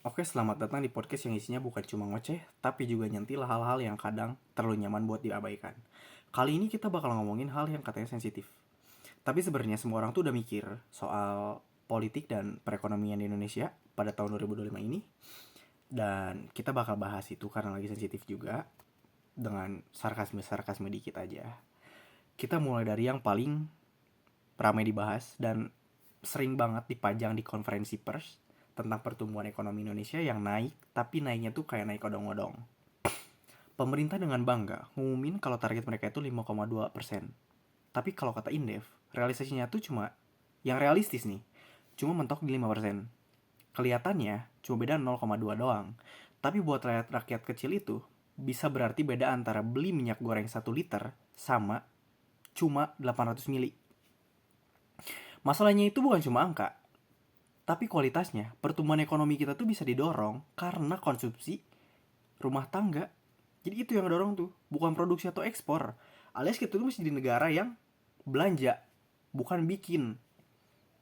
Oke, selamat datang di podcast yang isinya bukan cuma ngoceh, tapi juga nyentil hal-hal yang kadang terlalu nyaman buat diabaikan. Kali ini kita bakal ngomongin hal yang katanya sensitif. Tapi sebenarnya semua orang tuh udah mikir soal politik dan perekonomian di Indonesia pada tahun 2025 ini. Dan kita bakal bahas itu karena lagi sensitif juga, dengan sarkasme-sarkasme dikit aja. Kita mulai dari yang paling ramai dibahas dan sering banget dipajang di konferensi pers tentang pertumbuhan ekonomi Indonesia yang naik, tapi naiknya tuh kayak naik odong-odong. Pemerintah dengan bangga ngumumin kalau target mereka itu 5,2%. Tapi kalau kata Indef, realisasinya tuh cuma yang realistis nih, cuma mentok di 5%. Kelihatannya cuma beda 0,2 doang. Tapi buat rakyat rakyat kecil itu bisa berarti beda antara beli minyak goreng 1 liter sama cuma 800 mili. Masalahnya itu bukan cuma angka, tapi kualitasnya. Pertumbuhan ekonomi kita tuh bisa didorong karena konsumsi rumah tangga. Jadi itu yang dorong tuh, bukan produksi atau ekspor. Alias kita tuh masih di negara yang belanja, bukan bikin.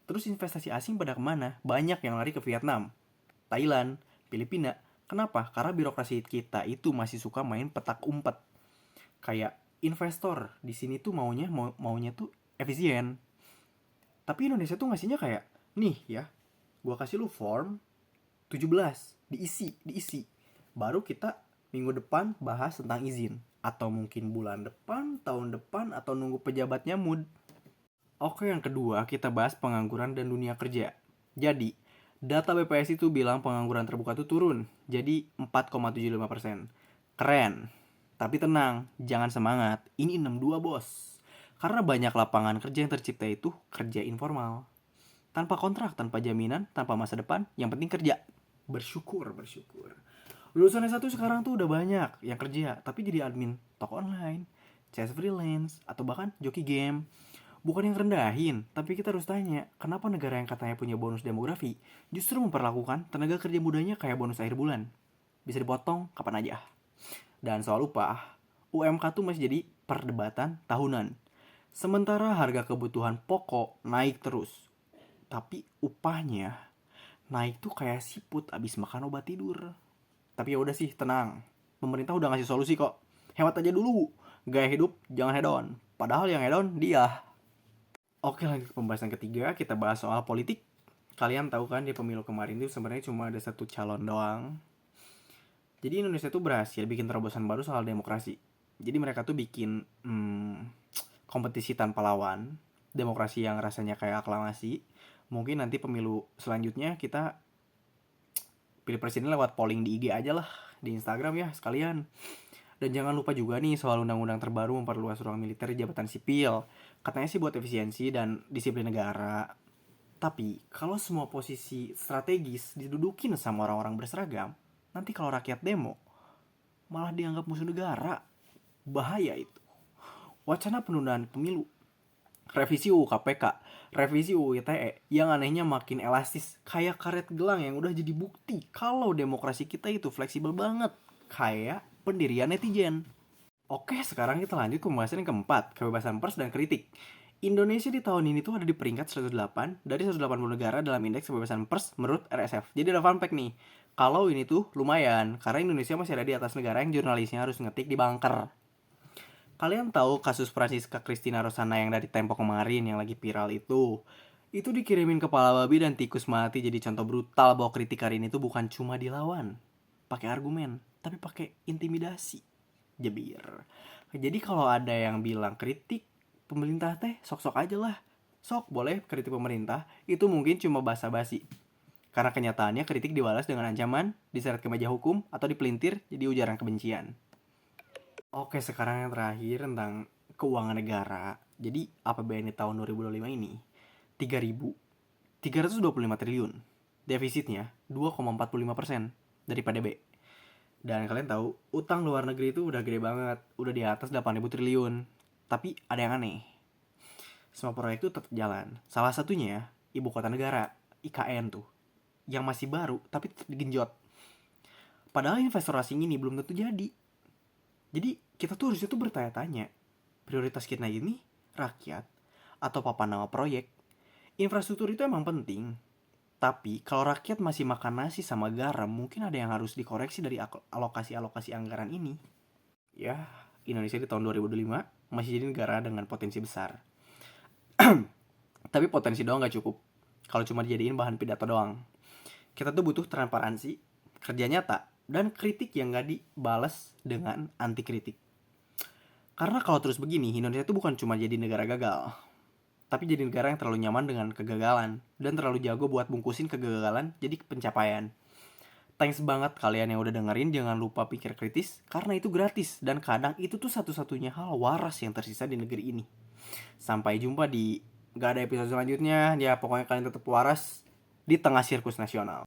Terus investasi asing pada kemana? Banyak yang lari ke Vietnam, Thailand, Filipina. Kenapa? Karena birokrasi kita itu masih suka main petak umpet. Kayak investor di sini tuh maunya tuh efisien. Tapi Indonesia tuh ngasihnya kayak, nih ya, gua kasih lu form 17, diisi. Baru kita minggu depan bahas tentang izin. Atau mungkin bulan depan, tahun depan, atau nunggu pejabatnya mood. Oke, yang kedua kita bahas pengangguran dan dunia kerja. Jadi, data BPS itu bilang pengangguran terbuka itu turun. Jadi 4,75%. Keren. Tapi tenang, jangan semangat. Ini 62 bos. Karena banyak lapangan kerja yang tercipta itu kerja informal. Tanpa kontrak, tanpa jaminan, tanpa masa depan, yang penting kerja. Bersyukur. Lulusan S1 sekarang tuh udah banyak yang kerja, tapi jadi admin toko online, CS freelance, atau bahkan joki game. Bukan yang rendahin, tapi kita harus tanya, kenapa negara yang katanya punya bonus demografi justru memperlakukan tenaga kerja mudanya kayak bonus akhir bulan? Bisa dipotong kapan aja. Dan soal upah, UMK tuh masih jadi perdebatan tahunan. Sementara harga kebutuhan pokok naik terus, tapi upahnya naik tuh kayak siput abis makan obat tidur. Tapi ya udah sih, tenang. Pemerintah udah ngasih solusi kok. Hemat aja dulu. Gaya hidup jangan hedon. Padahal yang hedon dia. Oke, lanjut ke pembahasan ketiga. Kita bahas soal politik. Kalian tahu kan di pemilu kemarin itu sebenarnya cuma ada satu calon doang. Jadi Indonesia tuh berhasil bikin terobosan baru soal demokrasi. Jadi mereka tuh bikin kompetisi tanpa lawan. Demokrasi yang rasanya kayak aklamasi. Mungkin nanti pemilu selanjutnya kita pilih presiden lewat polling di IG aja lah. Di Instagram ya sekalian. Dan jangan lupa juga nih soal undang-undang terbaru memperluas ruang militer di jabatan sipil. Katanya sih buat efisiensi dan disiplin negara. Tapi kalau semua posisi strategis didudukin sama orang-orang berseragam, nanti kalau rakyat demo, malah dianggap musuh negara. Bahaya itu. Wacana penundaan pemilu, revisi UU KPK, revisi UU ITE, yang anehnya makin elastis. Kayak karet gelang yang udah jadi bukti kalau demokrasi kita itu fleksibel banget. Kayak pendirian netizen. Oke, sekarang kita lanjut ke pembahasan yang keempat, kebebasan pers dan kritik. Indonesia di tahun ini tuh ada di peringkat 108 dari 180 negara dalam indeks kebebasan pers menurut RSF. Jadi ada fun fact nih, kalau ini tuh lumayan, karena Indonesia masih ada di atas negara yang jurnalisnya harus ngetik di bunker. Kalian tahu kasus Francisca Christina Rosana yang dari Tempo kemarin yang lagi viral itu? Itu dikirimin kepala babi dan tikus mati jadi contoh brutal bahwa kritik hari ini tuh bukan cuma dilawan, pakai argumen, tapi pakai intimidasi. Jebir. Jadi kalau ada yang bilang kritik pemerintah teh sok-sok aja lah. Sok boleh kritik pemerintah, itu mungkin cuma basa-basi. Karena kenyataannya kritik dibalas dengan ancaman, diseret ke meja hukum, atau dipelintir jadi ujaran kebencian. Oke, sekarang yang terakhir tentang keuangan negara. Jadi APBN di tahun 2025 ini 3.325 triliun. Defisitnya 2,45% dari PDB. Dan kalian tahu, utang luar negeri itu udah gede banget, udah di atas 8.000 triliun. Tapi ada yang aneh. Semua proyek itu tetap jalan. Salah satunya ibu kota negara, IKN tuh, yang masih baru tapi tetap digenjot. Padahal investor asing ini belum tentu jadi. Jadi kita tuh harusnya tuh bertanya-tanya, prioritas kita ini rakyat atau papan nama proyek? Infrastruktur itu emang penting, Tapi kalau rakyat masih makan nasi sama garam, mungkin ada yang harus dikoreksi dari alokasi-alokasi anggaran ini. Ya, Indonesia di tahun 2025 masih jadi negara dengan potensi besar. Tapi potensi doang gak cukup. Kalau cuma dijadiin bahan pidato doang. Kita tuh butuh transparansi, kerja nyata, dan kritik yang gak dibalas dengan anti kritik. Karena kalau terus begini, Indonesia tuh bukan cuma jadi negara gagal, tapi jadi negara yang terlalu nyaman dengan kegagalan dan terlalu jago buat bungkusin kegagalan jadi pencapaian. Thanks banget kalian yang udah dengerin, jangan lupa pikir kritis karena itu gratis dan kadang itu tuh satu-satunya hal waras yang tersisa di negeri ini. Sampai jumpa di gak ada episode selanjutnya, ya pokoknya kalian tetap waras di tengah sirkus nasional.